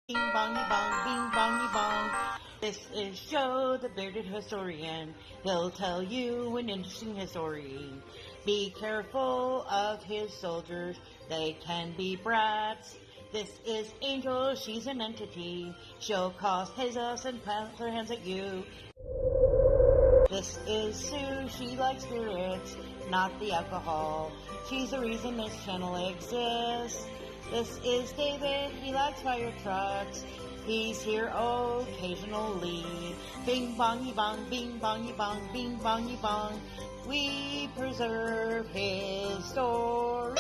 Bing bongy bong, bing bongy bong. This is Joe, the bearded historian. He'll tell you an interesting story. Be careful of his soldiers, they can be brats. This is Angel, she's an entity. She'll cause chaos and plant her hands at you. This is Sue, she likes spirits, not the alcohol. She's the reason this channel exists. This is David, he likes fire trucks. He's here occasionally. Bing bongy bong, bing bongy bong, bing bongy bong. We preserve his story.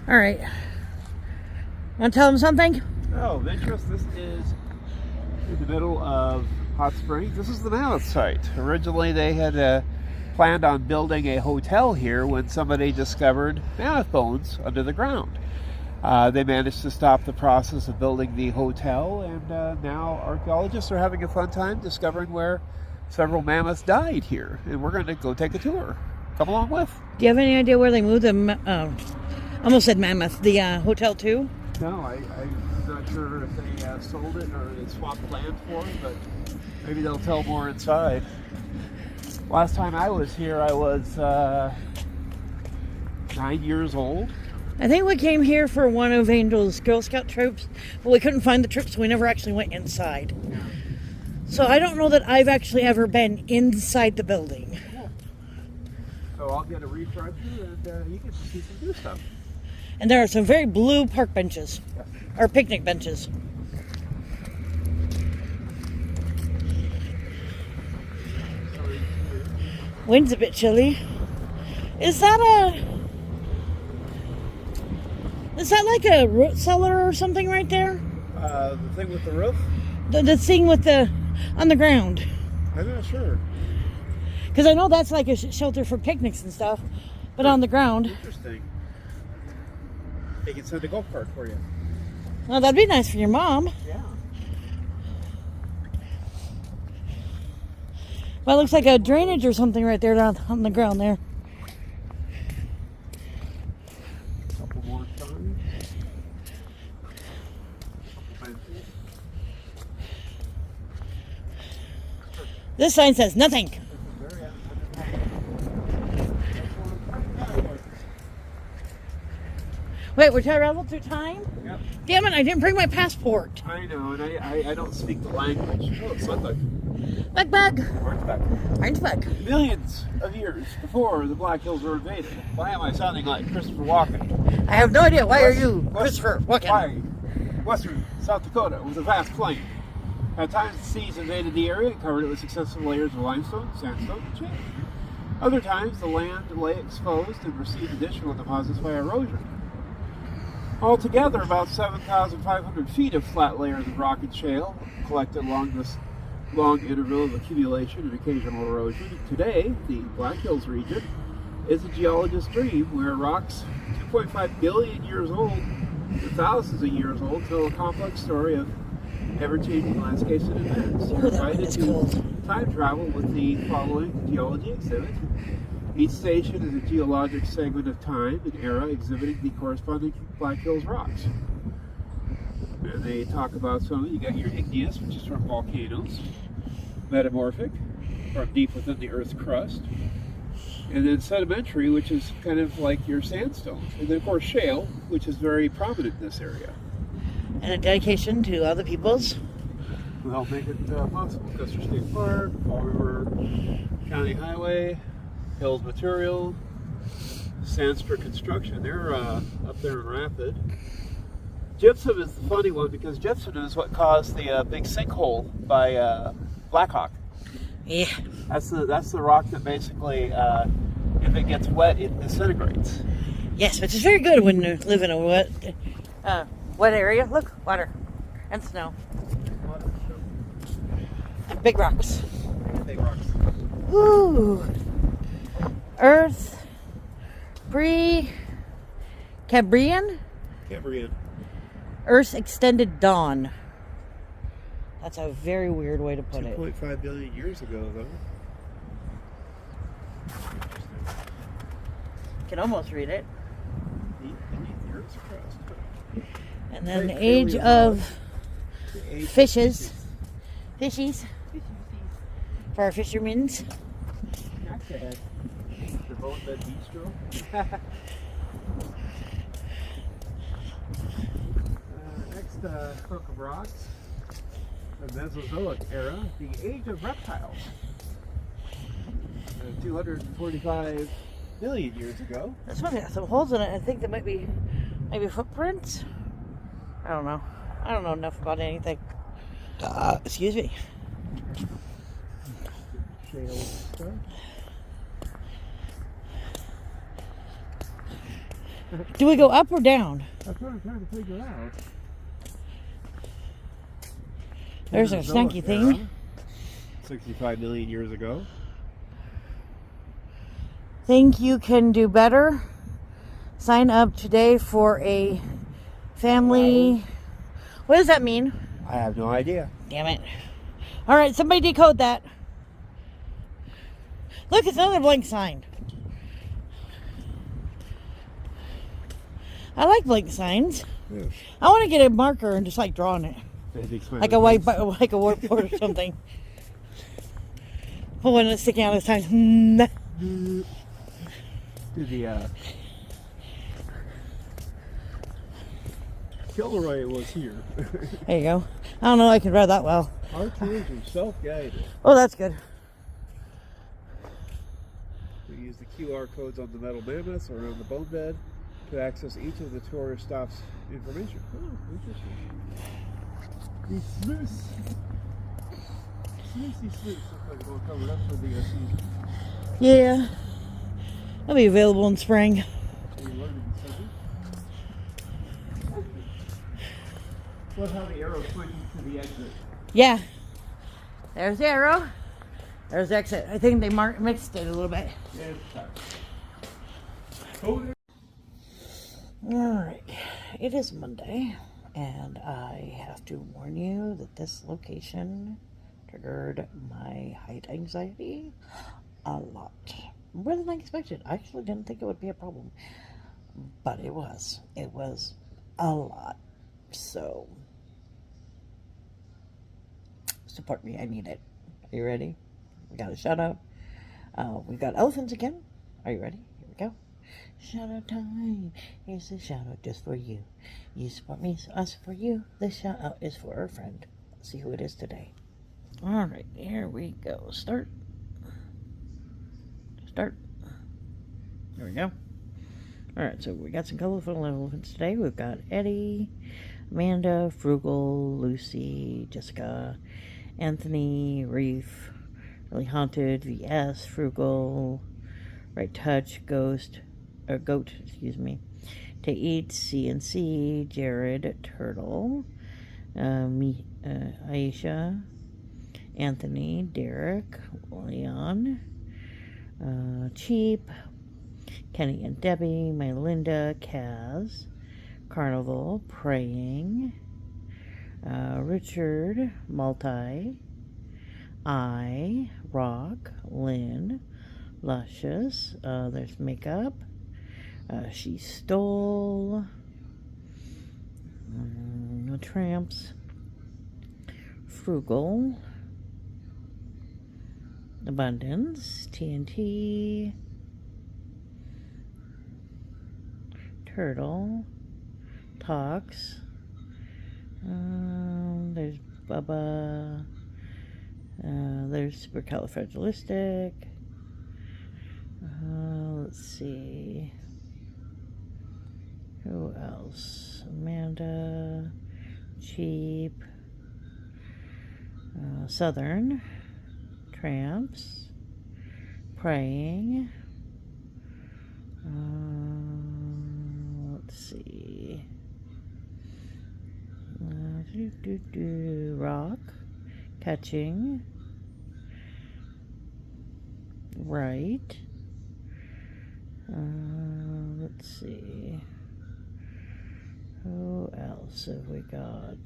Alright. Want to tell him something? Oh, of interest, this is in the middle of Hot Springs. This is the Mammoth Site. Originally they had planned on building a hotel here when somebody discovered mammoth bones under the ground. They managed to stop the process of building the hotel, and now archaeologists are having a fun time discovering where several mammoths died here. And we're going to go take a tour. Come along with. Do you have any idea where they moved the, almost said Mammoth, the hotel to? No, I'm not sure if they sold it or they swapped land for it, but maybe they'll tell more inside. Last time I was here, I was 9 years old. I think we came here for one of Angel's Girl Scout troops, but we couldn't find the trip, so we never actually went inside. Yeah. So I don't know that I've actually ever been inside the building. Cool. So I'll get a refresher, and you get to see some new stuff. And there are some very blue park benches, Yes. or picnic benches. Wind's a bit chilly. Is that like a root cellar or something right there? The thing with the roof? The thing with on the ground. I'm not sure. Because I know that's like a shelter for picnics and stuff, but on the ground. Interesting. They can send a golf cart for you. Well, that'd be nice for your mom. Yeah. Well, it looks like a drainage or something right there down on the ground there. A couple more times. This sign says nothing. Wait, we're traveling through time? Yep. Damn it, I didn't bring my passport. I know, and I don't speak the language. Oh, it's Sunday. Bug. Orange bug. Millions of years before the Black Hills were invaded. Why am I sounding like Christopher Walken? I have no idea. Why are you, Christopher? Why? Walken? Western South Dakota was a vast plain. At times the seas invaded the area and covered it with successive layers of limestone, sandstone, and shale. Other times the land lay exposed and received additional deposits by erosion. Altogether, about 7,500 feet of flat layers of rock and shale collected along this long interval of accumulation and occasional erosion. Today, the Black Hills region is a geologist's dream where rocks 2.5 billion years old to thousands of years old tell a complex story of ever-changing landscapes and events. You're invited to time travel with the following geology exhibit. Each station is a geologic segment of time and era exhibiting the corresponding Black Hills rocks. And they talk about some. You got your igneous, which is from volcanoes, metamorphic, from deep within the Earth's crust, and then sedimentary, which is kind of like your sandstone, and then of course shale, which is very prominent in this area. And a dedication to all the peoples Who helped make it possible. Custer State Park, Fall River County Highway, Hills Material, Sandstone Construction. They're up there in Rapid. Gypsum is the funny one because gypsum is what caused the big sinkhole by Blackhawk. Yeah. That's the rock that basically, if it gets wet, it disintegrates. Yes, which is very good when you live in a wet area. Look, water and snow. And big rocks. Big rocks. Ooh. Earth. Cambrian? Cambrian. Earth's extended dawn. That's a very weird way to put it. 2.5 billion years ago, though. Can almost read it. Beneath the Earth's crust. And then the Right, age Paleo of the age of fishes. Fishies. For our fishermen's. Next ahead. The boat that bistro. Next crook of rocks. The Mesozoic era, the age of reptiles. 245 million years ago. This one has some holes in it. I think there might be maybe footprints. I don't know. I don't know enough about anything. Excuse me. Shale stuff. Do we go up or down? That's what I'm trying to figure out. There's our Mesozoic stanky thing. era, 65 million years ago. Think you can do better? Sign up today for a family. What does that mean? I have no idea. Damn it. All right, somebody decode that. Look, it's another blank sign. I like blank signs. Yeah. I want to get a marker and just like draw on it. Like a white, like a whiteboard or something. Put one that's sticking out this time. To the Kilroy was here. There you go. I don't know I can read that well. Our tours are self-guided. Oh, that's good. We use the QR codes on the metal mammoths or on the bone bed to access each of the tour stops' information. Oh, interesting. The sleuths. Sleuthy sleuths look like they're all covered up for the season. Yeah. It'll be available in spring. So you learn to be simple. What how the arrow's pointing to the exit? Yeah. There's the arrow. There's the exit. I think they mixed it a little bit. Yeah, it's tough. Alright. It is Monday, and I have to warn you that this location triggered my height anxiety a lot. More than I expected. I actually didn't think it would be a problem. But it was. It was a lot. So, support me. I need it. Are you ready? We got a shout out. We got elephants again. Are you ready? Here we go. Shout out time. Here's a shout out just for you. You support me, so I support you. This shout out is for our friend. Let's see who it is today. Alright, here we go. Start. There we go. Alright, so we got some colorful elephants today. We've got Eddie, Amanda, Frugal, Lucy, Jessica, Anthony, Reef, Really Haunted, VS, Frugal, Right Touch, Goat, excuse me, To Eat, CNC, Jared, Turtle, Aisha, Anthony, Derek, Leon, Cheap, Kenny and Debbie, My Linda, Kaz, Carnival, Praying, Richard, Multi, I, Rock, Lynn, Luscious, there's Makeup, She Stole, No Tramps, Frugal, Abundance, TNT, Turtle, Talks, there's Bubba, there's Supercalifragilistic, let's see, who else, Amanda, Cheap, Southern, Tramps, Praying, let's see, Rock, Catching, Right, let's see, who else have we got?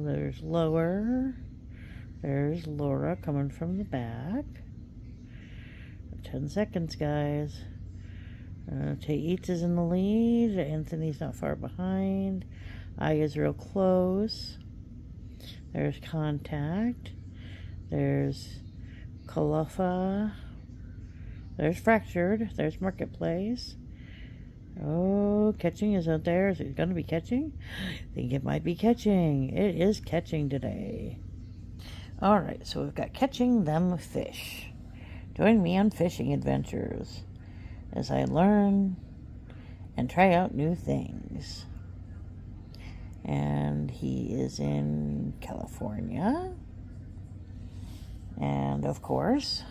There's Lower, there's Laura coming from the back. 10 seconds, guys. Tate is in the lead. Anthony's not far behind. Aya's real close. There's Contact. There's Kalafa. There's Fractured. There's Marketplace. Oh, Catching is out there. Is it going to be Catching? I think it might be Catching. It is Catching today. Alright, so we've got Catching Them Fish. Join me on fishing adventures as I learn and try out new things. And he is in California. And of course,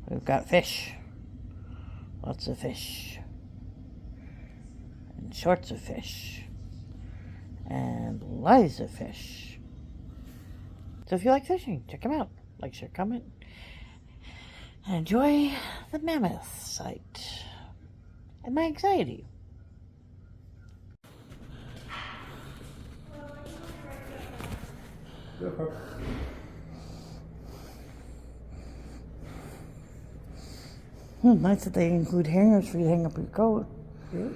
we've got fish. Lots of fish. And shorts of fish. And lives of fish. So if you like fishing, check them out. Like, share, comment. And enjoy the Mammoth Site and my anxiety. Nice that they include hangers for you to hang up your coat. Yeah.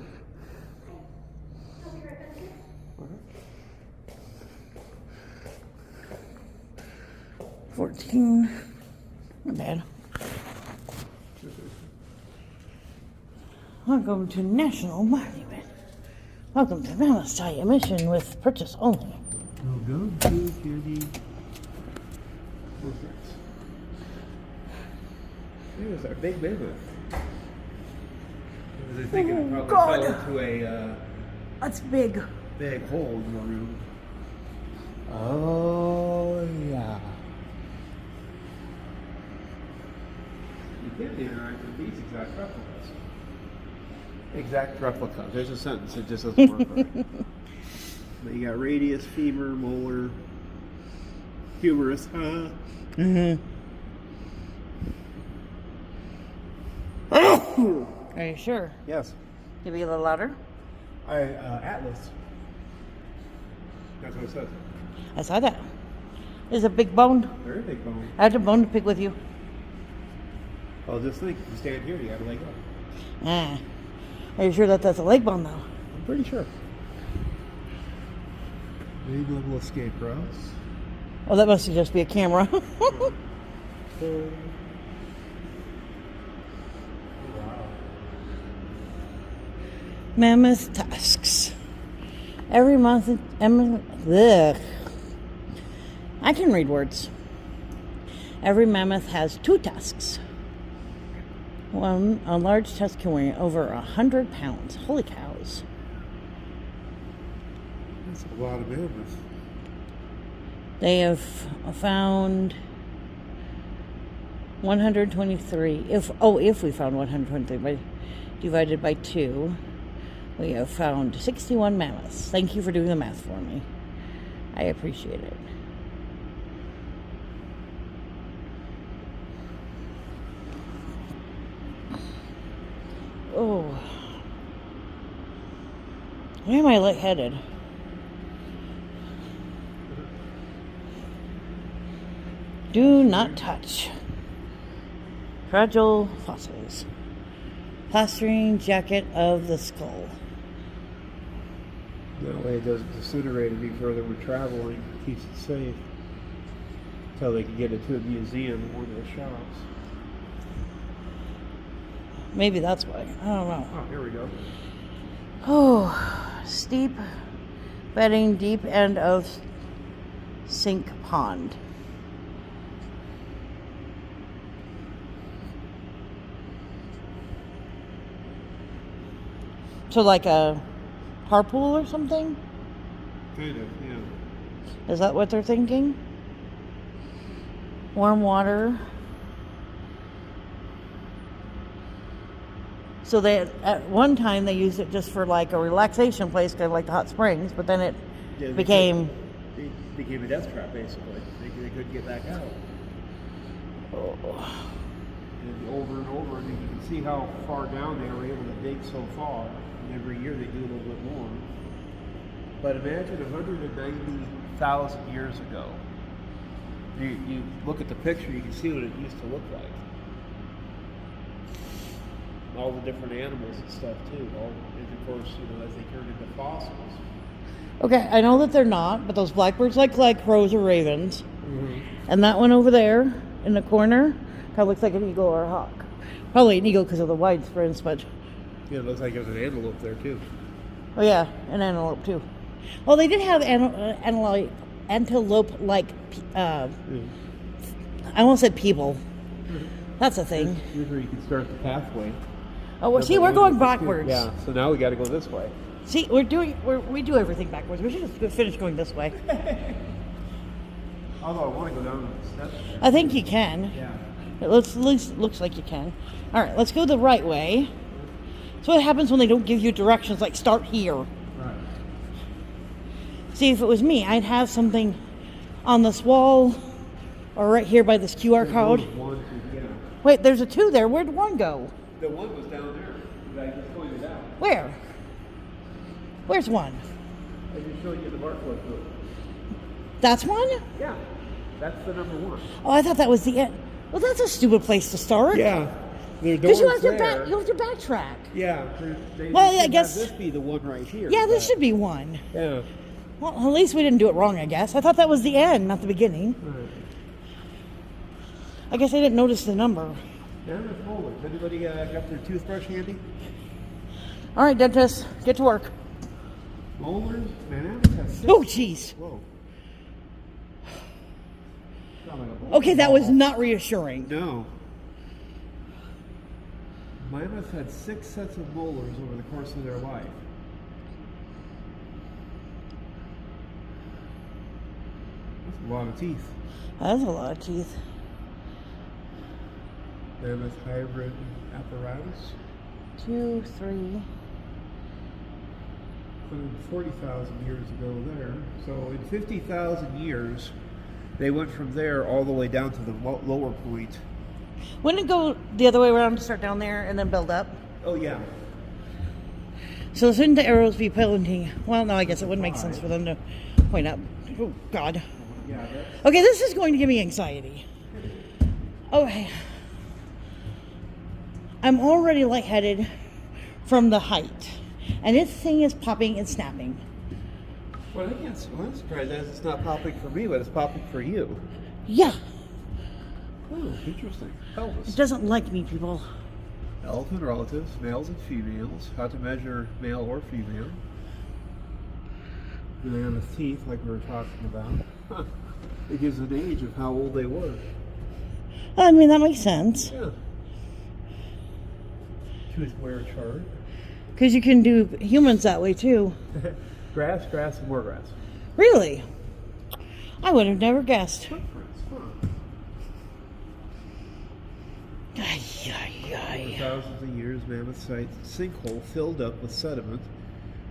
14. Not bad. Welcome to National Monument. Welcome to Mammoth Site. Admission with purchase only. Welcome to the portraits. There's our big mammoth. I was thinking it probably God. fell into a That's big. big hole in the room. Oh, yeah. You can interact with these exact replicas. Exact replicas. There's a sentence that just doesn't work right. But you got radius, femur, molar, humerus, huh? Mm-hmm. Are you sure? Yes. Can you be a little louder? Atlas. That's what it says. I saw that. There's a big bone. Very big bone. I had a bone to pick with you. Well, just think, you stand here, you have a leg up. Ah. Are you sure that that's a leg bone, though? I'm pretty sure. Main level escape routes. Oh, that must just be a camera. Wow. Mammoth tusks. Every month, ugh. I can read words. Every mammoth has 2 tusks. A large tusk can weigh over 100 pounds. Holy cows. That's a lot of mammoths. They have found 123. If we found 123 divided by 2, we have found 61 mammoths. Thank you for doing the math for me. I appreciate it. Oh. Why am I lightheaded? Do not touch. Fragile fossils. Plastering jacket of the skull. That way it doesn't disintegrate any further when traveling. It keeps it safe. Until they can get it to a museum or one of their shops. Maybe that's why. I don't know. Oh, here we go. Oh, steep bedding, deep end of sink pond. So like a carpool or something? Kind of, yeah. Is that what they're thinking? Warm water. So they at one time they used it just for like a relaxation place, kind of like the hot springs, but then it became a death trap basically. They couldn't get back out. Oh. And over and over, and you can see how far down they were able to dig so far. And every year they do a little bit more. But imagine 190,000 years ago. You look at the picture, you can see what it used to look like. all the different animals and stuff too. And of course, as they turn into fossils. Okay, I know that they're not, but those blackbirds like crows or ravens. Mm-hmm. And that one over there in the corner probably looks like an eagle or a hawk. Probably an eagle because of the wide sprints, but... Yeah, it looks like there's an antelope there too. Oh yeah, an antelope too. Well, they did have antelope-like... I almost said people. That's a thing. Here's where you can start the pathway. Oh, well, see, we're going backwards. Yeah, so now we got to go this way. See, we do everything backwards. We should just finish going this way. Although I want to go down the steps. I think you can. Yeah. It looks like you can. All right, let's go the right way. That's what happens when they don't give you directions, like start here. Right. See, if it was me, I'd have something on this wall or right here by this QR code. Wait, there's a 2 there. Where'd 1 go? The 1 was down there that I just pointed out. Where? Where's 1? I just showed you the barcode. That's 1? Yeah, that's the number 1. Oh, I thought that was the end. Well, that's a stupid place to start. Yeah. Because you have to backtrack. Yeah. Well, I guess this be the 1 right here. Yeah, this should be 1. Yeah. Well, at least we didn't do it wrong, I guess. I thought that was the end, not the beginning. Right. I guess I didn't notice the number. Yeah, there's molars. Anybody got their toothbrush handy? All right, dentist, get to work. Molars? Man, oh, jeez. Whoa. Okay, that was not reassuring. No. Mammoths had 6 sets of molars over the course of their life. That's a lot of teeth. That's a lot of teeth. Mammoth hybrid apparatus. 2, 3. 40,000 years ago there. So in 50,000 years, they went from there all the way down to the lower point. Wouldn't it go the other way around to start down there and then build up? Oh, yeah. So shouldn't the arrows be pointing? Well, no, I guess it wouldn't make sense for them to point up. Oh, God. Yeah, okay, this is going to give me anxiety. Okay. I'm already lightheaded from the height. And this thing is popping and snapping. Well, I'm surprised that it's not popping for me, but it's popping for you. Yeah. Oh, interesting. Pelvis. It doesn't like me, people. Elephant relatives, males and females. How to measure male or female. Mammoth teeth, like we were talking about. Huh. It gives an age of how old they were. I mean, that makes sense. Yeah. Tooth wear chart. Because you can do humans that way, too. Grass, and more grass. Really? I would have never guessed. Footprints, huh? Ay, ay, ay. For thousands of years, Mammoth Site sinkhole filled up with sediment.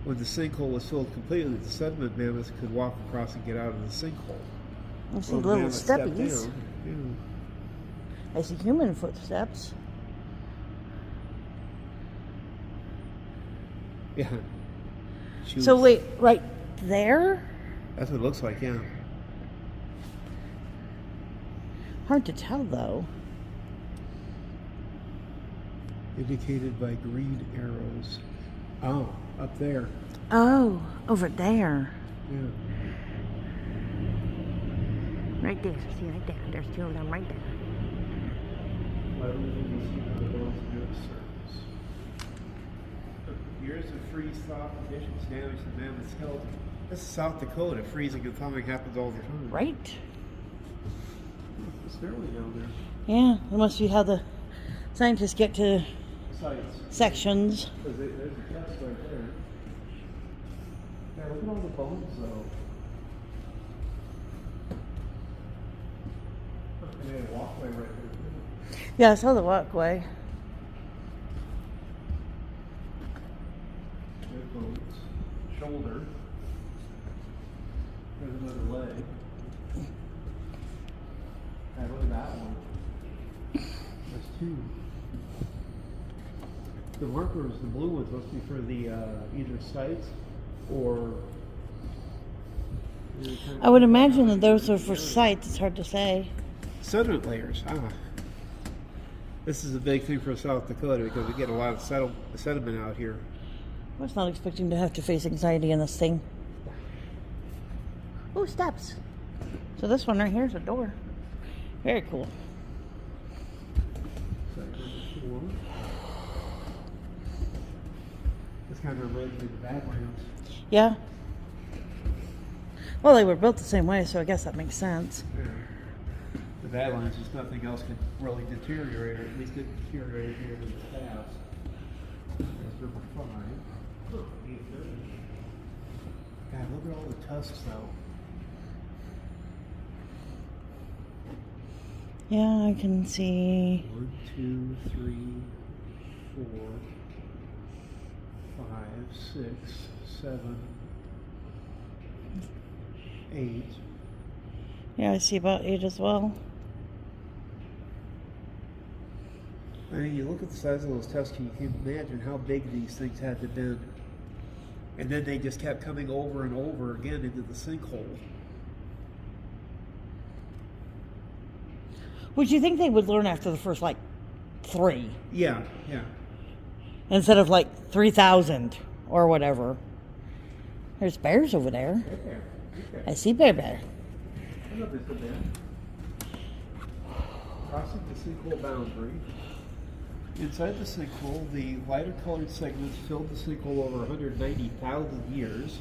When the sinkhole was filled completely, the sediment mammoths could walk across and get out of the sinkhole. I see Well, little mammoth stepped steppies. down. I see human footsteps. Yeah. So wait, right there? That's what it looks like, yeah. Hard to tell, though. Indicated by green arrows. Oh, up there. Oh, over there. Yeah. Right there. See, right there. There's 2 of them right there. Years of freeze-thaw conditions damage the mammoth skeleton. This is South Dakota. Freezing and thawing happens all the time. Right? It's fairly down there. Yeah, that must be how the scientists get to Sites. sections. There's a test right there. Yeah, look at all the bones, though. And they had a walkway right there, too. Yeah, I saw the walkway. Good bones. Shoulder. There's another leg. Yeah, look at that one. There's 2. The markers, the blue ones, must be for the either sites or. I would imagine that those are for sites. It's hard to say. Sediment layers. Ah. This is a big thing for South Dakota because we get a lot of sediment out here. I was not expecting to have to face anxiety in this thing. Ooh, steps. So this one right here is a door. Very cool. This kind of reminds me of the Badlands. Yeah. Well, they were built the same way, so I guess that makes sense. Yeah. The Badlands, just nothing else can really deteriorate, or at least it deteriorated here in the past. There's number 5. Oh, 830. God, look at all the tusks, though. Yeah, I can see. 1, 2, 3, 4, 5, 6, 7, 8. Yeah, I see about 8 as well. I mean, you look at the size of those tusks, you can imagine how big these things had to be. And then they just kept coming over and over again into the sinkhole. Would you think they would learn after the first, 3? Yeah. Instead of, 3,000 or whatever. There's bears over there. Right there. Okay. I see bear. I know this a bit. Crossing the sinkhole boundary. Inside the sinkhole, the lighter colored segments filled the sinkhole over 190,000 years.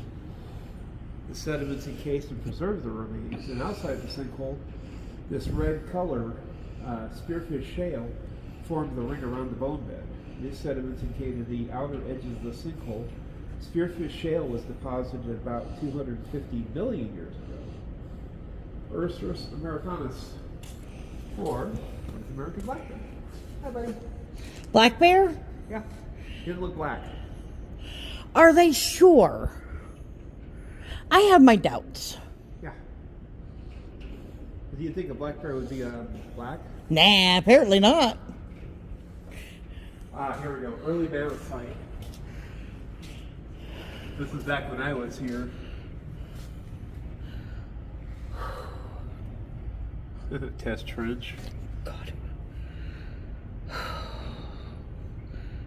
The sediments encased and preserved the remains. And outside the sinkhole, this red color spearfish shale formed the ring around the bone bed. These sediments indicated the outer edges of the sinkhole. Spearfish shale was deposited about 250 million years ago. Ursus americanus, or North American black bear. Hi, buddy. Black bear? Yeah, didn't look black. Are they sure? I have my doubts. Yeah. Do you think a black bear would be black? Nah, apparently not. Here we go. Early Mammoth Site. This is back when I was here. Test trench. God.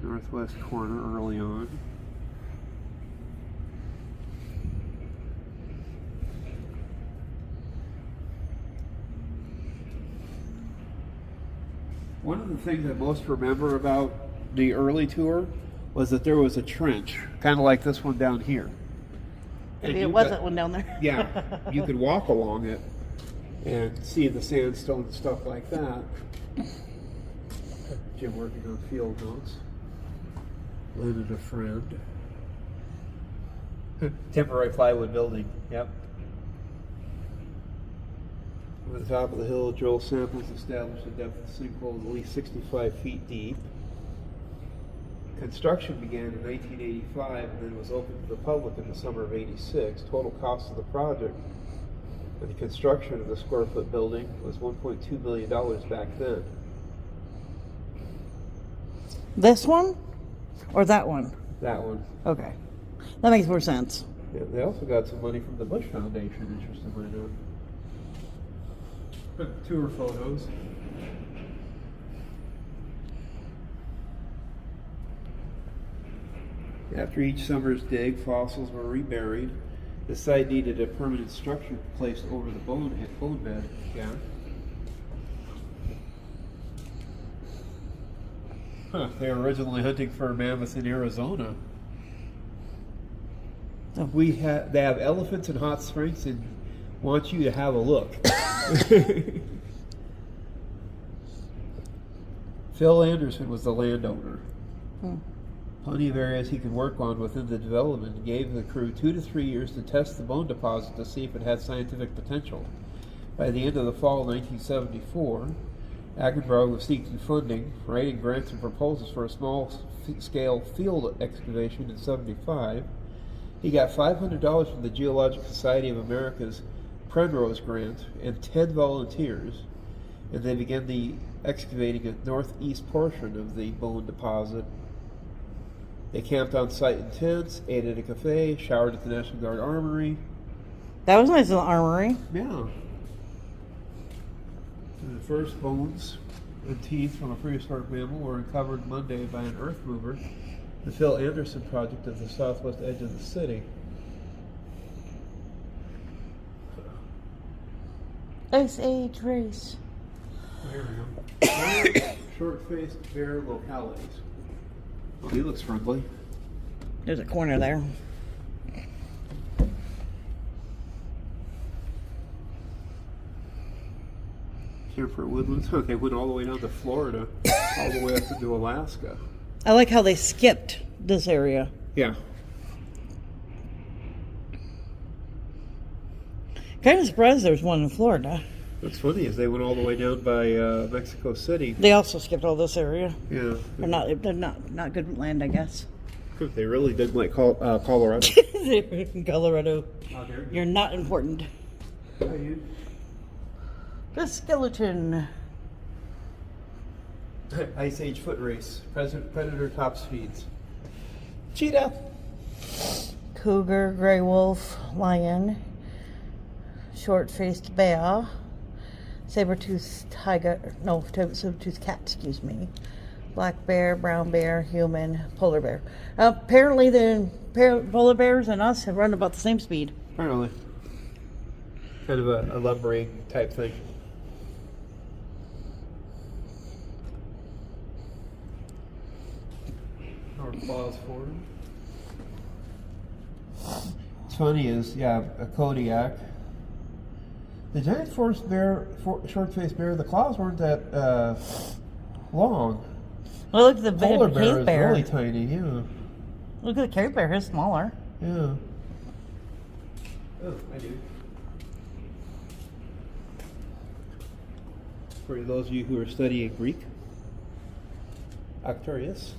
Northwest corner early on. One of the things I most remember about the early tour was that there was a trench, kind of like this one down here. Maybe it wasn't one down there. Yeah, you could walk along it and see the sandstone and stuff like that. Jim working on field notes. Landed a friend. Temporary plywood building, yep. Over the top of the hill, drill samples established a depth of the sinkhole at least 65 feet deep. Construction began in 1985 and then was opened to the public in the summer of '86. Total cost of the project and the construction of the square foot building was $1.2 million back then. This one? Or that one? That one. Okay. That makes more sense. Yeah, they also got some money from the Bush Foundation, interestingly enough. Tour photos. After each summer's dig, fossils were reburied. The site needed a permanent structure placed over the bone bed. Yeah. Huh, they were originally hunting for mammoths in Arizona. Oh. They have elephants in Hot Springs and want you to have a look. Phil Anderson was the landowner. Plenty of areas he could work on within the development and gave the crew 2 to 3 years to test the bone deposit to see if it had scientific potential. By the end of the fall of 1974, Ackenbrog was seeking funding, writing grants and proposals for a small-scale field excavation in '75. He got $500 from the Geological Society of America's Penrose grant and 10 volunteers, and they began the excavating a northeast portion of the bone deposit. They camped on site in tents, ate at a cafe, showered at the National Guard Armory. That was nice in the armory. Yeah. And the first bones and teeth from a prehistoric mammal were uncovered Monday by an earth mover. The Phil Anderson project at the southwest edge of the city. Ice Age race. There we go. Short-faced bear localities. Oh, he looks friendly. There's a corner there. Here for woodlands. They went all the way down to Florida, all the way up into Alaska. I like how they skipped this area. Yeah. Kind of surprised there's one in Florida. What's funny is they went all the way down by Mexico City. They also skipped all this area. Yeah. They're not good land, I guess. They really did like Colorado. In Colorado. You're not important. The skeleton. Ice Age foot race. Predator top speeds. Cheetah. Cougar, gray wolf, lion, short-faced bear, saber-toothed tiger, no, saber-toothed cat, excuse me, black bear, brown bear, human, polar bear. Apparently the polar bears and us have run about the same speed. Apparently. Kind of a lumbering type thing. North Falls Forum. What's funny is, a Kodiak. The giant short-faced bear, the claws weren't that long. Well, look at the Polar bear cave is bear. really tiny, yeah. Look at the cave bear, he's smaller. Yeah. Oh, I do. For those of you who are studying Greek, Arcturus.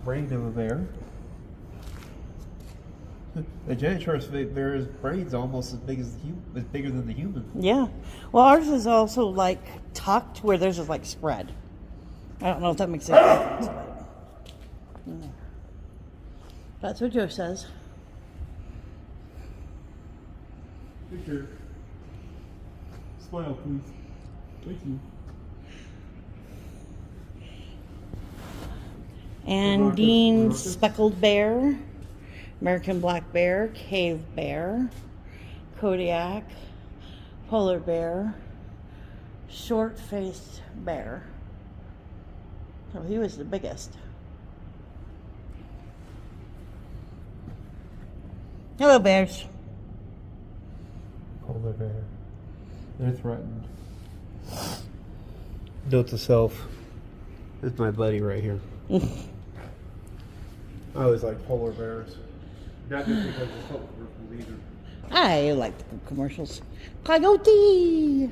Brain of a bear. The giant short-faced bear's brain's almost as big as bigger than the human. Yeah. Well, ours is also like tucked where theirs is like spread. I don't know if that makes any difference. But that's what Joe says. Picture. Smile, please. Thank you. Andine speckled bear, American black bear, cave bear, Kodiak, polar bear, short-faced bear. So he was the biggest. Hello, bears. Polar bear. They're threatened. Note to self. This is my buddy right here. I always like polar bears. Not just because it's so commercials either. I like the commercials. Coyote!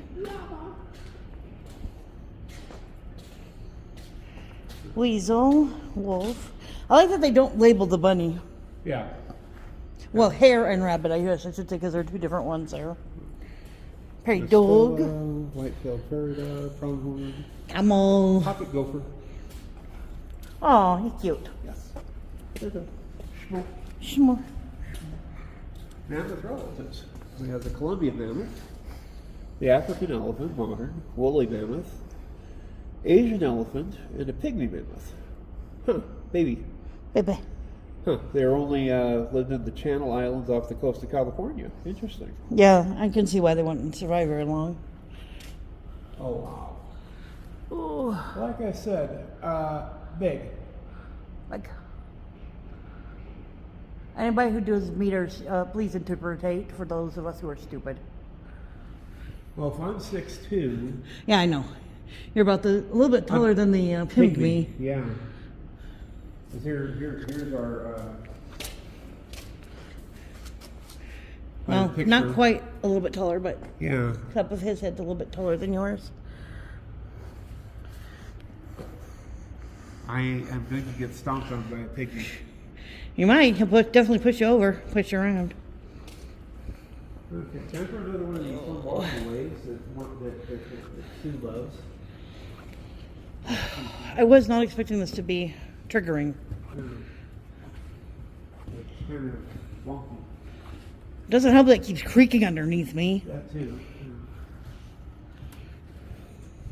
Weasel, wolf. I like that they don't label the bunny. Yeah. Well, hare and rabbit, I guess I should say, because they're two different ones there. Prairie There's dog. White-tailed prairie dog, pronghorn, Camel. pocket gopher. Oh, he's cute. Yes. Shmore. Mammoth relatives. We have the Colombian mammoth, the African elephant, modern, woolly mammoth, Asian elephant, and a pygmy mammoth. Huh, baby. Baby. Huh, they're only lived in the Channel Islands off the coast of California. Interesting. Yeah, I can see why they wouldn't survive very long. Oh, wow. Ooh. Like I said, big. Like, anybody who does meters, please interpretate for those of us who are stupid. Well, if I'm 6'2", Yeah, I know. You're about a little bit taller than the pygmy. Yeah. 'Cause here's our Well, picture. not quite a little bit taller, but Yeah. top of his head's a little bit taller than yours. I am going to get stomped on by a pygmy. You might. He'll definitely push you over, push you around. Okay, time for another one of these fun walkaways that Sue loves. I was not expecting this to be triggering. It's kind of wonky. Doesn't help that it keeps creaking underneath me. That too.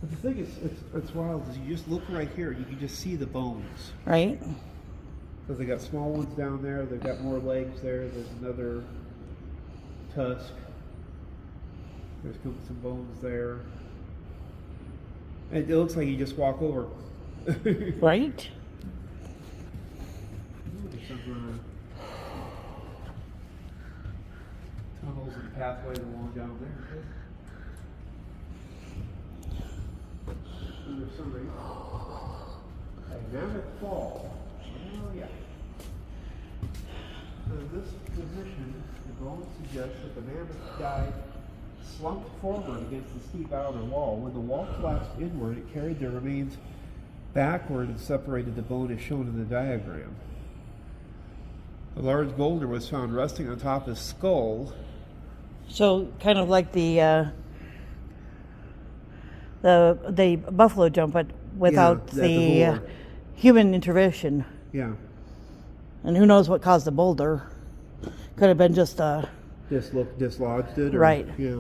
But the thing is, it's wild, is you just look right here, you can just see the bones. Right? Because they got small ones down there, they've got more legs there, there's another tusk. There's some bones there. And it looks like you just walk over. Right? There's some tunnels and pathways along down there. And there's somebody. A Mammoth Fall. Oh yeah. So this position, the bones suggest that the mammoth died slumped forward against the steep outer wall. When the wall collapsed inward, it carried the remains backward and separated the bone as shown in the diagram. A large boulder was found resting on top of his skull. So kind of like the buffalo jump, but without the human intervention. Yeah. And who knows what caused the boulder? Could have been just Dislodged it? Or, right. Yeah.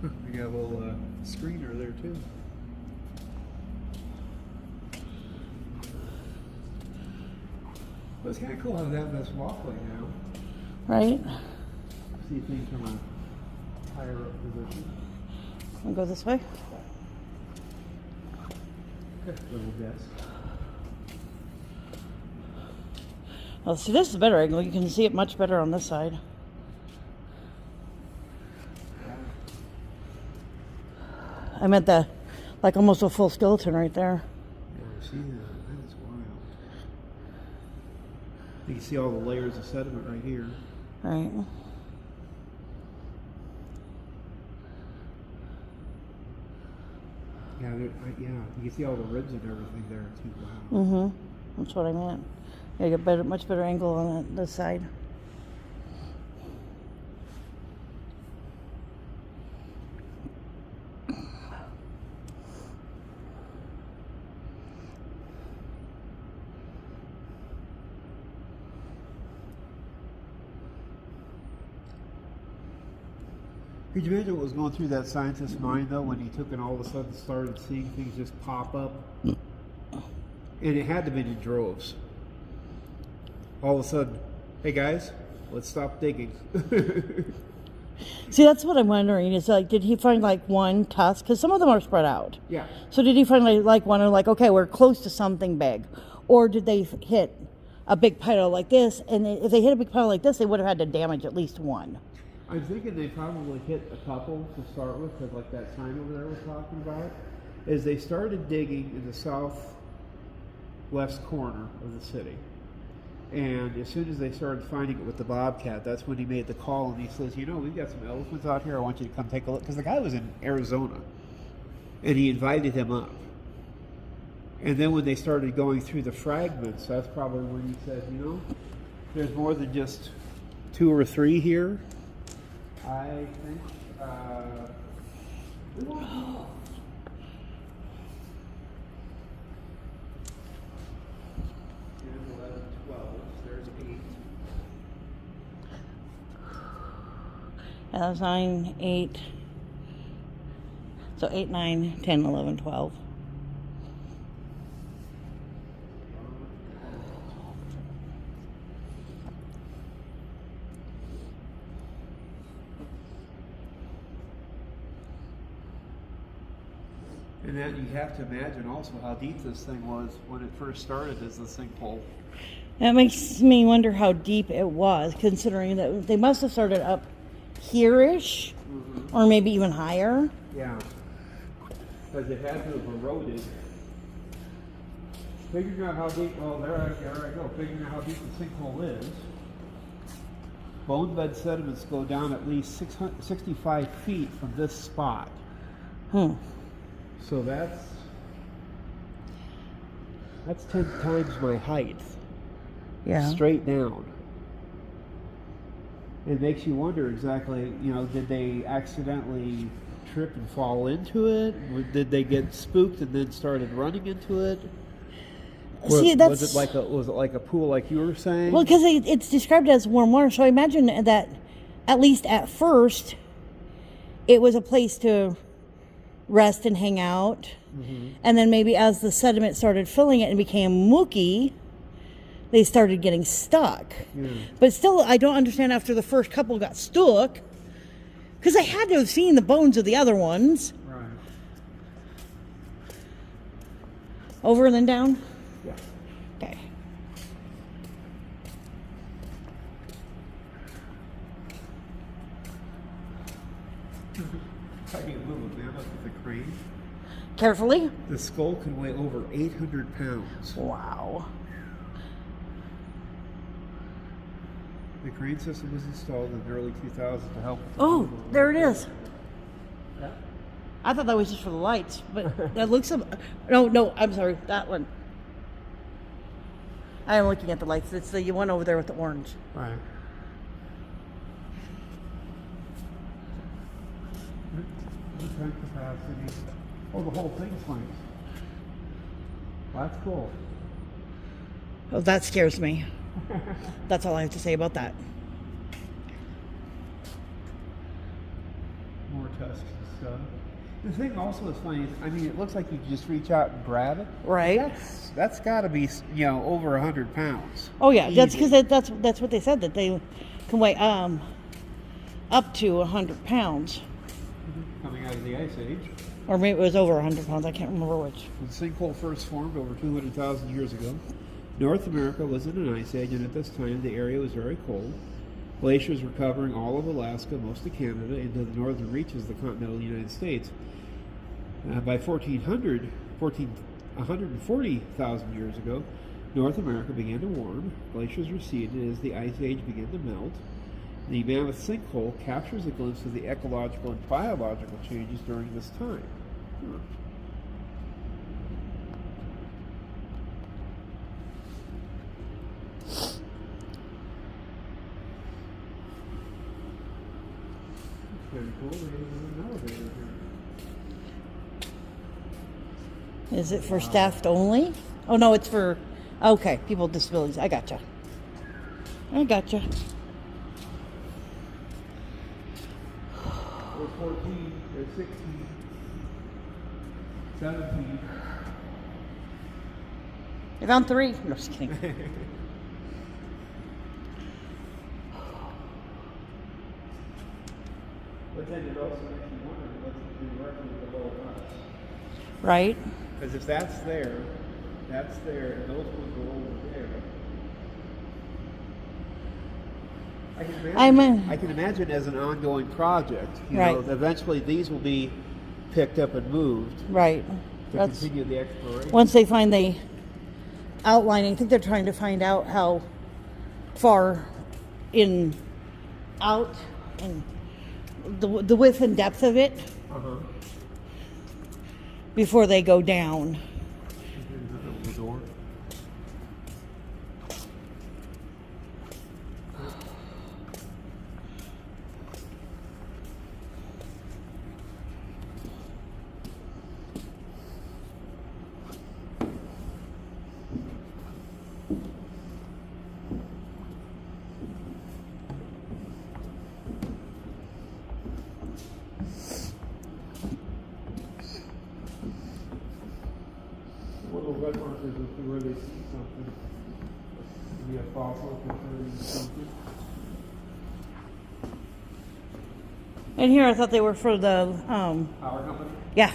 We got a little screener there too. Well, it's kind of cool how they have this walkway now. right. See things from a higher up position. I'll go this way. Little desk. Oh, see, this is a better angle. You can see it much better on this side. I meant like almost a full skeleton right there. Yeah, see that? That's wild. You can see all the layers of sediment right here. Right. Yeah, you can see all the ribs and everything there too. Wow. Mm-hmm. That's what I meant. Yeah, you get much better angle on this side. Could you imagine what was going through that scientist's mind, though, when he took and all of a sudden started seeing things just pop up? And it had to be in droves. All of a sudden, hey guys, let's stop digging. See, that's what I'm wondering. Is like, did he find like one tusk? Because some of them are spread out. Yeah. So did he find like one and like, okay, we're close to something big, or did they hit a big pile like this? And if they hit a big pile like this, they would have had to damage at least one. I'm thinking they probably hit a couple to start with, because like that sign over there we're talking about, is they started digging in the southwest corner of the city. And as soon as they started finding it with the bobcat, that's when he made the call, and he says, you know, we've got some elephants out here, I want you to come take a look. Because the guy was in Arizona, and he invited him up. And then when they started going through the fragments, that's probably when he said, you know, there's more than just 2 or 3 here. I think, we won't know. And that was 9, 8. So 8, 9, 10, 11, 12. And then you have to imagine also how deep this thing was when it first started as the sinkhole. That makes me wonder how deep it was, considering that they must have started up here-ish, or maybe even higher. Yeah, because it had to have eroded. Figuring out how deep, well, there I go, figuring out how deep the sinkhole is. Bone bed sediments go down at least 65 feet from this spot. So that's 10 times my height. Yeah. Straight down. It makes you wonder exactly, you know, did they accidentally trip and fall into it? Or did they get spooked and then started running into it? See, was it like a pool like you were saying? Well, because it's described as warm water, so I imagine that at least at first, it was a place to rest and hang out. And then maybe as the sediment started filling it and became mucky, they started getting stuck. But still, I don't understand after the first couple got stuck, because I had to have seen the bones of the other ones. Right. Over and then down? Yeah. Okay. How do you move a mammoth with a crane? Carefully. The skull can weigh over 800 pounds. Wow. The crane system was installed in the early 2000s to help with the Oh, movement. there it is. Yeah. I thought that was just for the lights, but that looks... No, I'm sorry. That one. I am looking at the lights. It's the one over there with the orange. Right. Tank capacity. Oh, the whole thing swings. That's cool. Oh, that scares me. That's all I have to say about that. More tusks and stuff. The thing also is funny. I mean, it looks like you can just reach out and grab it. Right. That's got to be, you know, over 100 pounds. Oh yeah, that's Easy. because that's what they said, that they can weigh up to 100 pounds, Coming out of the Ice Age. or maybe it was over 100 pounds. I can't remember which. When the sinkhole first formed over 200,000 years ago, North America was in an ice age, and at this time the area was very cold. Glaciers were covering all of Alaska, most of Canada, into the northern reaches of the continental United States. By 140,000 years ago, North America began to warm. Glaciers receded as the ice age began to melt. The Mammoth sinkhole captures a glimpse of the ecological and biological changes during this time. Pretty cool. They have an elevator here. Is it for staff only? Oh no, it's for people with disabilities. I gotcha. There's 14, there's 16, 17. I found 3. No, just kidding. But then it also makes you wonder what's directly below us. Right. Because if that's there, and those would go over there. I can imagine as an ongoing project, you know, eventually these will be picked up and moved Right. to continue the exploration. Once they find the outlining, I think they're trying to find out how far out and the width and depth of it before they go down. The door. Little red markers as to where they see something. Maybe a fossil concerning something. And here I thought they were for the Power company? yeah.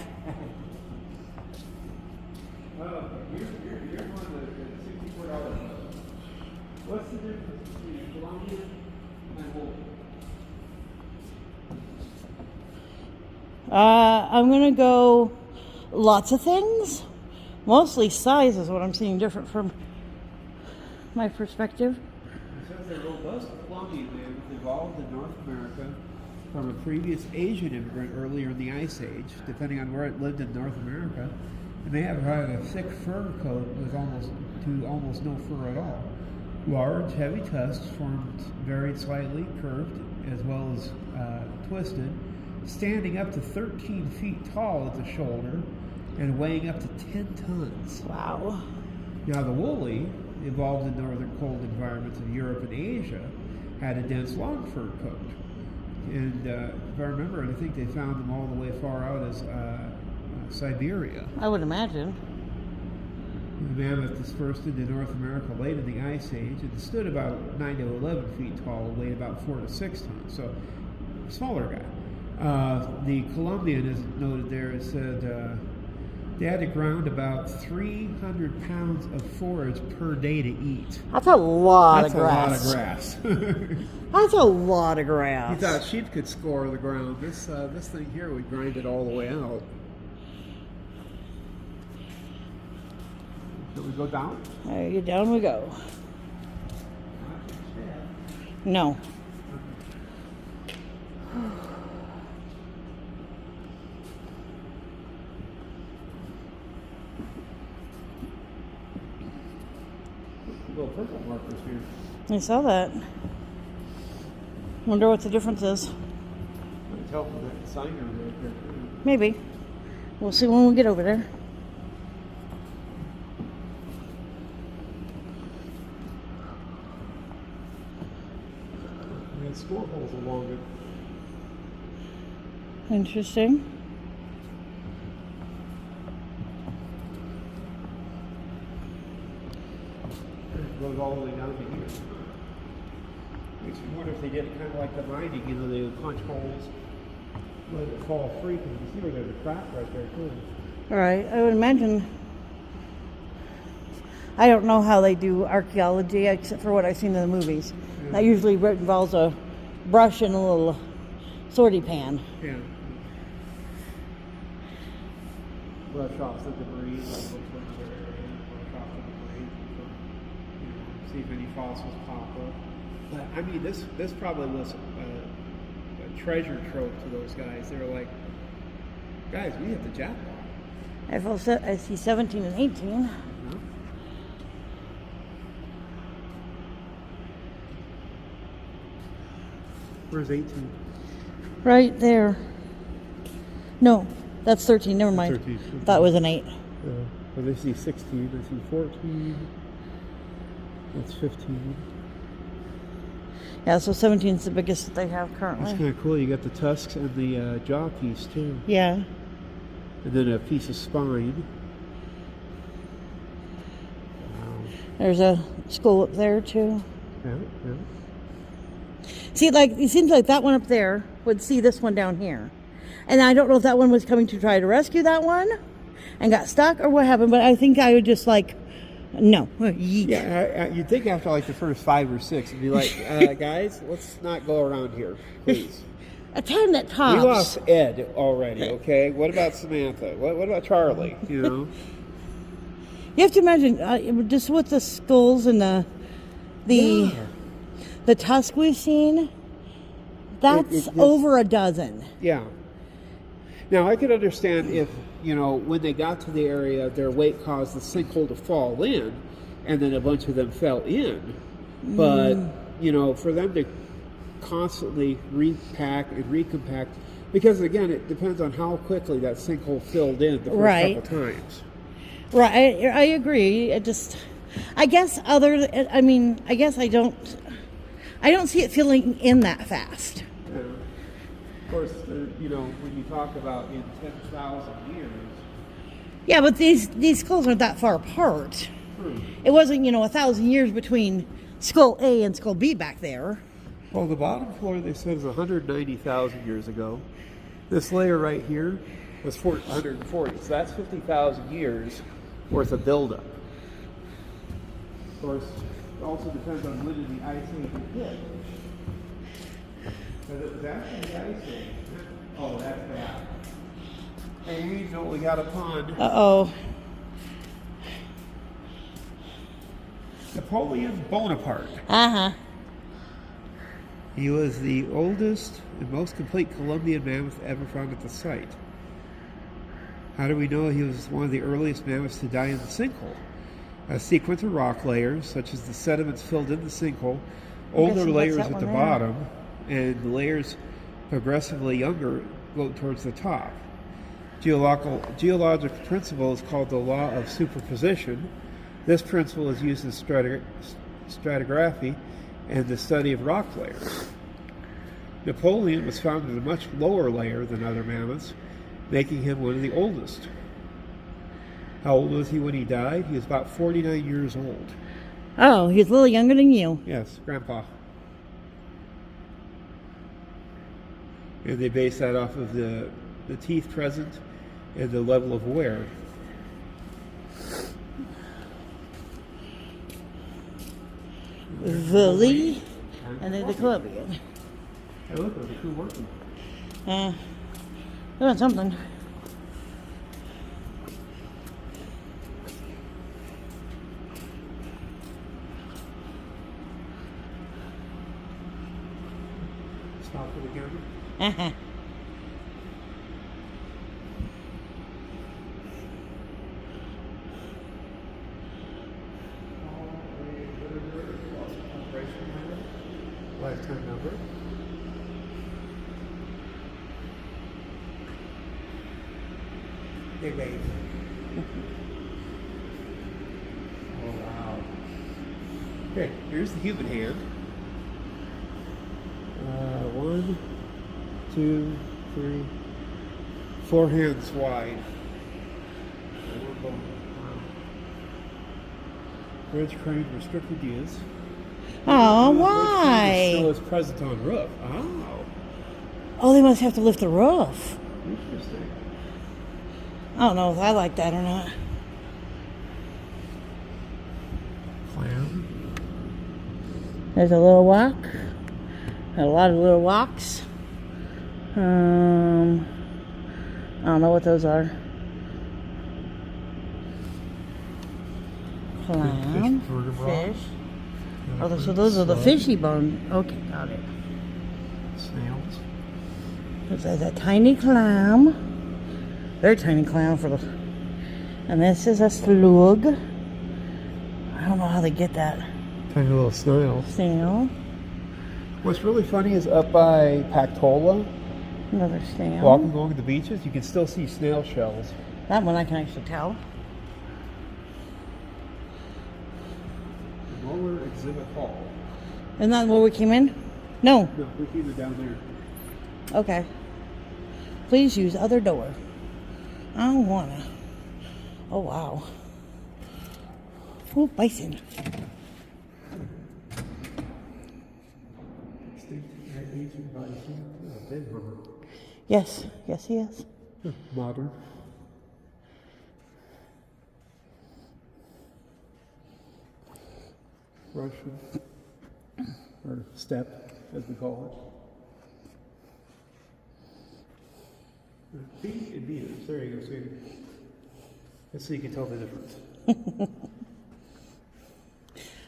Here's one that's $64. What's the difference between Columbia and Wolf? I'm gonna go lots of things. Mostly size is what I'm seeing different from my perspective. It says the robust Columbian mammoth evolved in North America from a previous Asian immigrant earlier in the Ice Age. Depending on where it lived in North America, it may have had a thick fur coat with almost no fur at all. Large, heavy tusks formed varied slightly curved as well as twisted, standing up to 13 feet tall at the shoulder and weighing up to 10 tons. Wow. Now the woolly, evolved in northern cold environments of Europe and Asia, had a dense long fur coat. And if I remember it, I think they found them all the way far out as Siberia. I would imagine. The mammoth dispersed into North America late in the Ice Age, and stood about 9 to 11 feet tall and weighed about 4 to 6 tons. So, smaller guy. The Columbian is noted there. It said they had to ground about 300 pounds of forage per day to eat. That's a lot That's of grass. a lot of grass. That's a lot of grass. You thought sheep could score the ground. This thing here would grind it all the way out. Should we go down? There, down we go. No. Little purple markers here. I saw that. Wonder what the difference is. I can tell from that sign right there. Maybe. We'll see when we get over there. We had score holes along it. Interesting. It goes all the way down to here. Makes me wonder if they did it kind of like the mining, you know, they would punch holes, let it fall free, because you can see where there's a crack right there too. All right. I would imagine. I don't know how they do archaeology except for what I've seen in the movies. Yeah. That usually involves a brush and a little sortie pan. Yeah. Brush off the debris, brush off the debris, see if any fossils pop up. But I mean, this probably was a treasure trove to those guys. They were like, guys, we hit the jackpot. I see 17 and 18. Where's 18? Right there. No, that's 13. Never mind. 13. Thought it was an 8. Well, they see 16. I see 14. That's 15. Yeah, so 17 is the biggest that they have currently. That's kind of cool. You got the tusks and the jaw piece too. Yeah. And then a piece of spine. Wow. There's a skull up there too. Yeah, yeah. See, like, it seems like that one up there would see this one down here. And I don't know if that one was coming to try to rescue that one and got stuck or what happened, but I think I would just like, no. Yeet. Yeah, you'd think after like the first 5 or 6, it'd be like, guys, let's not go around here, please. A 10 at tops. We lost Ed already, okay? What about Samantha? What about Charlie, you know? You have to imagine, just with the skulls and the tusk we've seen, that's over a dozen. Yeah. Now, I could understand if, you know, when they got to the area, their weight caused the sinkhole to fall in, and then a bunch of them fell in. But, you know, for them to constantly repack and recompact, because, again, it depends on how quickly that sinkhole filled in the first couple times. Right, I agree. I guess I don't see it filling in that fast. Yeah. Of course, you know, when you talk about in 10,000 years. Yeah, but these skulls aren't that far apart. It wasn't, 1,000 years between skull A and skull B back there. Well, the bottom floor, they said, is 190,000 years ago. This layer right here was 140, so that's 50,000 years worth of buildup. Of course, it also depends on when did the Ice Age hit. Because it was after the Ice Age. Oh, that's bad. Hey, Angel, we got a pond. Uh-oh. Napoleon Bonaparte. Uh-huh. He was the oldest and most complete Columbian mammoth ever found at the site. How do we know he was one of the earliest mammoths to die in the sinkhole? A sequence of rock layers, such as the sediments filled in the sinkhole, older layers at the bottom, and layers progressively younger go towards the top. Geological principle is called the law of superposition. This principle is used in stratigraphy and the study of rock layers. Napoleon was found in a much lower layer than other mammoths, making him one of the oldest. How old was he when he died? He was about 49 years old. Oh, he's a little younger than you. Yes, Grandpa. And they base that off of the teeth present and the level of wear. The Lee and then the Colombian. Hey, look, they're two working. Doing something. Stop for the camera. Uh-huh. Lifetime number. Big baby. Oh wow. Okay, here's the human hand. 1, 2, 3, 4 hands wide. Bridge crane restricted use. Oh, Still why? is present on roof. Oh, Oh, they must have to lift the roof. interesting. I don't know if I like that or not. Clam. There's a little walk. A lot of little walks. I don't know what those are. Clam, fish. Oh, so those are the fishy bone. Okay, got it. Snails. There's a tiny clam. Very tiny clam for the. And this is a slug. I don't know how they get that. Tiny little snail. Snail. What's really funny is up by Pactola, Another snail. walking along the beaches, you can still see snail shells. That one I can actually tell. Molar Exhibit Hall. Isn't that where we came in? No. No, we came down there. Okay. Please use other door. I don't wanna. Oh wow. Oh, bison. Yes, yes he is. Modern. Russian. Or steppe, as we call it. Feet and meters. There you go. So you can tell the difference.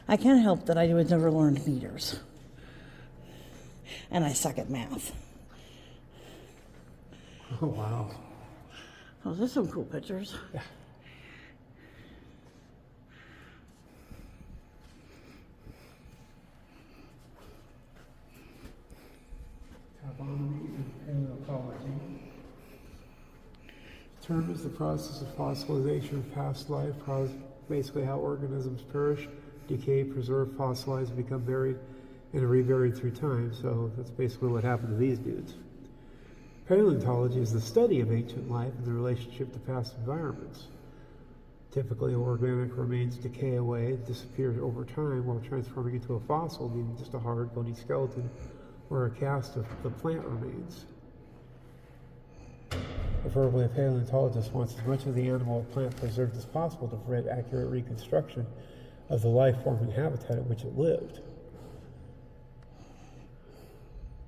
I can't help that I was never learned meters. And I suck at math. Oh, wow. Oh, there's some cool pictures. Yeah. Taxonomy and paleontology. The term is the process of fossilization of past life, basically how organisms perish, decay, preserve, fossilize, and become buried and reburied through time. So that's basically what happened to these dudes. Paleontology is the study of ancient life and the relationship to past environments. Typically, organic remains decay away and disappear over time while transforming into a fossil, leaving just a hard, bony skeleton or a cast of the plant remains. Preferably, a paleontologist wants as much of the animal or plant preserved as possible to prevent accurate reconstruction of the life form and habitat in which it lived.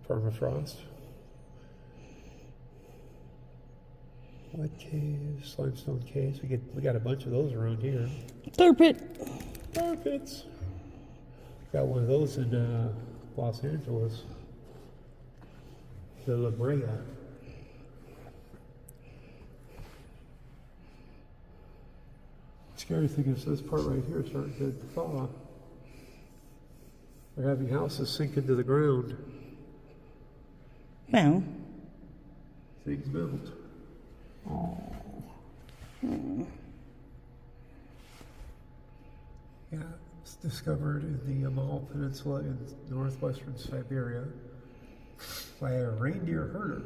Permafrost. Mud caves, limestone caves. We got a bunch of those around here. Tar pit. Tar pits. Got one of those in Los Angeles. The La Brea. Scary thing is this part right here is starting to thaw. They're having houses sink into the ground. Well. Things melt. Oh. Yeah, it's discovered in the Amal Peninsula in northwestern Siberia. by a reindeer herder.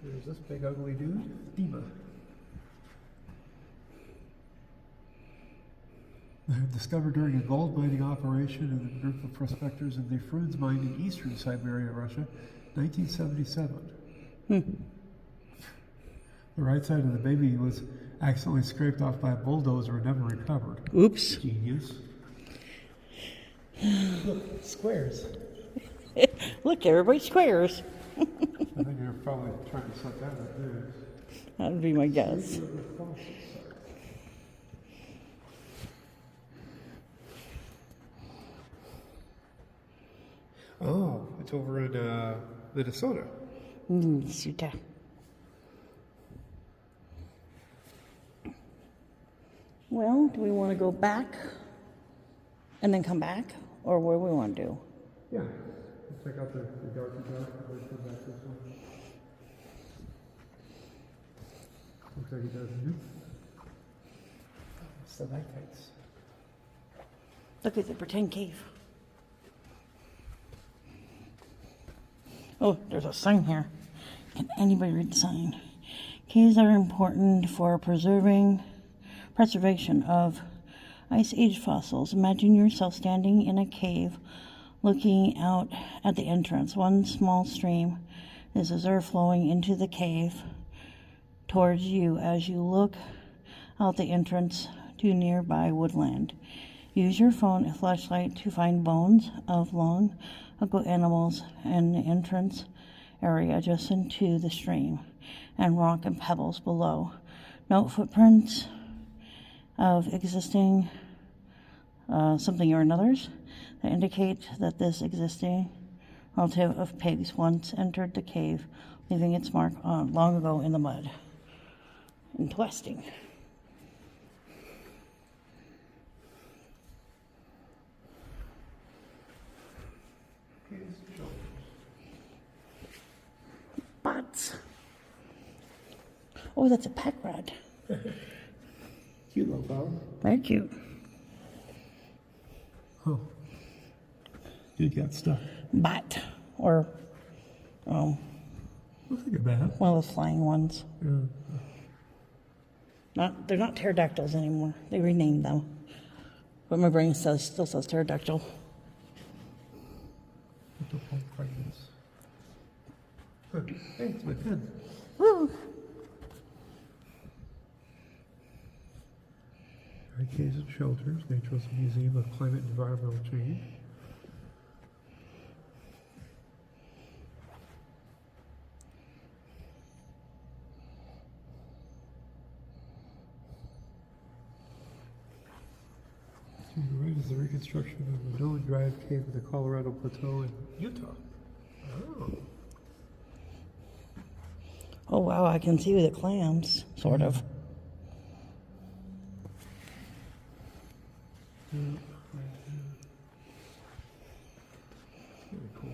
There's this big ugly dude, Dima. Discovered during a gold mining operation in a group of prospectors in the Fruins mine in eastern Siberia, Russia, 1977. The right side of the baby was accidentally scraped off by a bulldozer and never recovered. Oops. Genius. Look, squares. Look, everybody squares. I think they're probably trying to set that up there. That would be my guess. Oh, it's over in Minnesota. Minnesota. Well, do we want to go back and then come back? Or what do we want to do? Yeah. Let's check out the dark and dark and then come back this one. Looks like it does. It's the night lights. Look at the pretend cave. Oh, there's a sign here. Can anybody read the sign? Caves are important for preservation of Ice Age fossils. Imagine yourself standing in a cave looking out at the entrance. One small stream is observed flowing into the cave towards you as you look out the entrance to nearby woodland. Use your phone and flashlight to find bones of long ago animals in the entrance area adjacent to the stream and rock and pebbles below. Note footprints of existing something or another's that indicate that this existing relative of pigs once entered the cave, leaving its mark on long ago in the mud. Interesting. Butts. Oh, that's a pack rat. Cute little dog. Very cute. Oh. Dude got stuck. Bat. Or, Looks like a bat. one of those flying ones. Yeah. They're not pterodactyls anymore. They renamed them. But my brain still says pterodactyl. What the fuck fragments? Hey, it's my pen. Woo! Caves and Shelters, Nature's Museum of Climate and Environmental Change. To the right is the reconstruction of the Known Drive Cave in the Colorado Plateau in Utah. Oh. Oh, wow, I can see the clams, sort of. Very cool.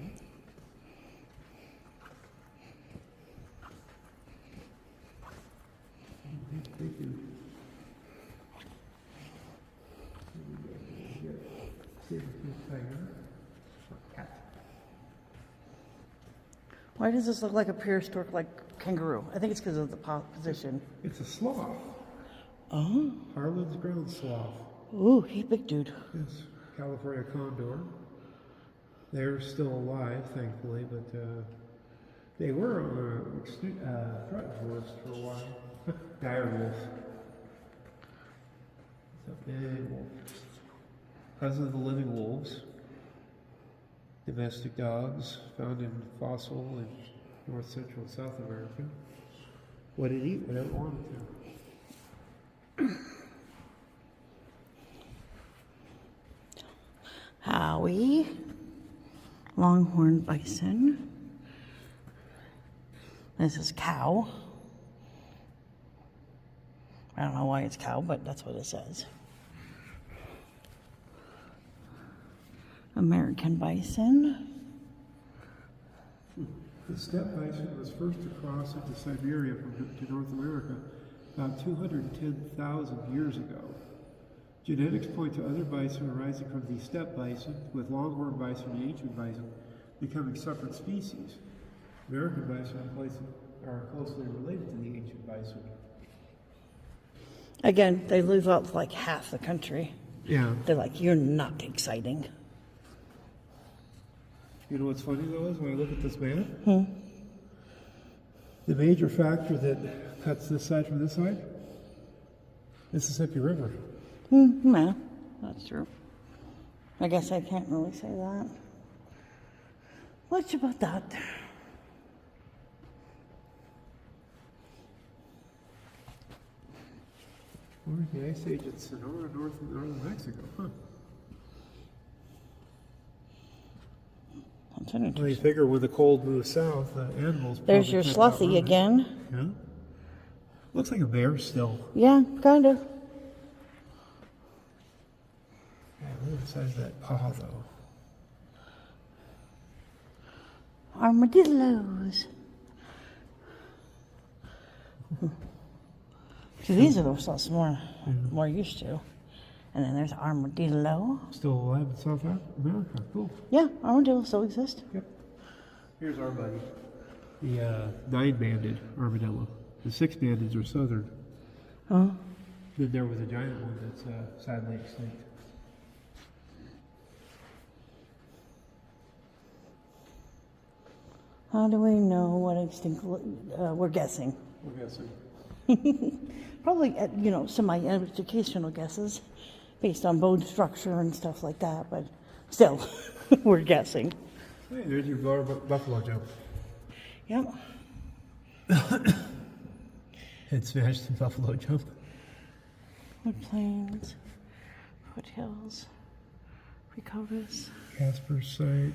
Thank you. Why does this look like a prehistoric, like kangaroo? I think it's because of the position. It's a sloth. Oh. Harlan's ground sloth. Ooh, he's a big dude. Yes, California condor. They're still alive, thankfully, but they were on a threatened list for a while. Dire wolf. It's a big wolf. Cousin of the living wolves. Domestic dogs found in fossil in North Central and South America. Would it eat whatever it wanted to? Howie, longhorn bison. This is cow. I don't know why it's cow, but that's what it says. American bison. The steppe bison was first to cross into Siberia to North America about 210,000 years ago. Genetics point to other bison arising from the steppe bison, with longhorn bison and ancient bison becoming separate species. American bison are closely related to the ancient bison. Again, they leave out like half the country. Yeah. They're like, you're not exciting. You know what's funny though is when I look at this map, the major factor that cuts this side from this side, Mississippi River. No, that's true. I guess I can't really say that. Much about that. Or the Ice Age in Sonora, northern Mexico. Huh. That's an Well, you interesting. figure when the cold moves south, the animals. There's probably your cut out Sluthy early. again. Yeah. Looks like a bear still. Yeah, kind of. Yeah, look at the size of that paw though. Armadillos. See, these are the ones more used to. And then there's armadillo. Still alive in South America. Cool. Yeah, armadillos still exist. Yep. Here's our buddy. The 9-banded armadillo. The 6-banded are southern. Huh? Then there was a giant one that's sadly extinct. How do we know what extinct? We're guessing. We're guessing. Probably, semi-educational guesses based on bone structure and stuff like that, but still, we're guessing. Hey, there's your buffalo jump. Yep. It smashed the buffalo jump. Wood plains, foothills, Recovis. Casper site,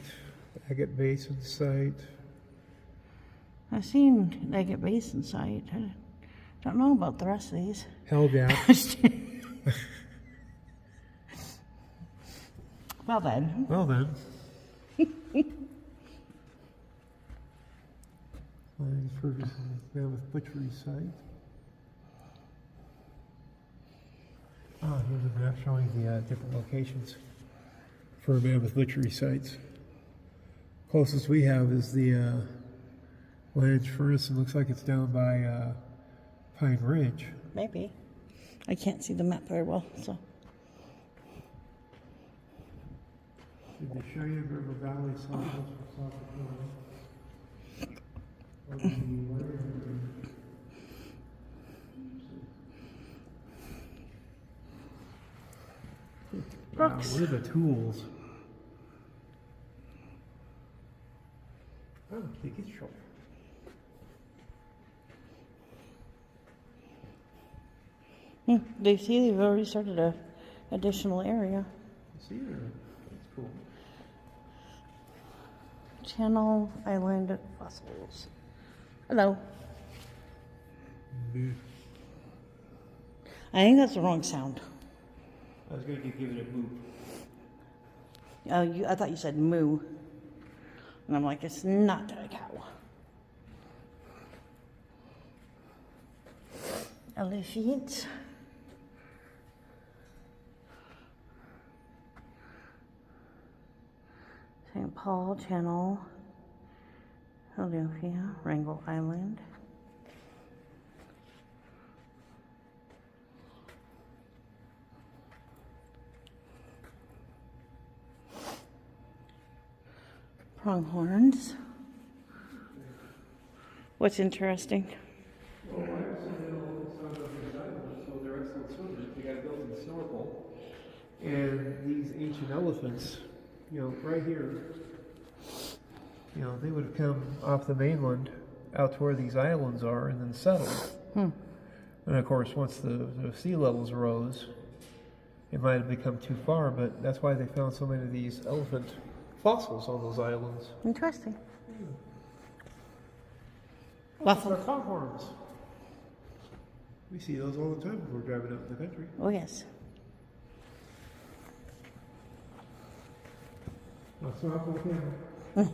Agate Basin site. I've seen Agate Basin site. I don't know about the rest of these. Hell Gap. Well then. Well then. Ferguson Mammoth Butchery site. Here's a map showing the different locations for Mammoth Butchery sites. Closest we have is the Lange Furnace, and looks like it's down by Pine Ridge. Maybe. I can't see the map very well, so. In the Cheyenne River Valley, southwest of South Dakota. Brooks. What are the tools? Oh, big show. They see they've already started a additional area. See there? That's cool. Channel Island fossils. Hello. I think that's the wrong sound. I was going to give it a boop. I thought you said moo. And I'm like, it's not a cow. Elephants. St. Paul Channel, Philadelphia, Wrangell Island. Pronghorns. What's interesting? Well, why are some elephants on these islands? So they're excellent swimmers. They got a built-in snorkel. And these ancient elephants, right here, they would have come off the mainland out to where these islands are and then settled. And of course, once the sea levels rose, it might have become too far, but that's why they found so many of these elephant fossils on those islands. Interesting. Buffalo pronghorns. We see those all the time when we're driving out in the country. Oh, yes. That's not okay.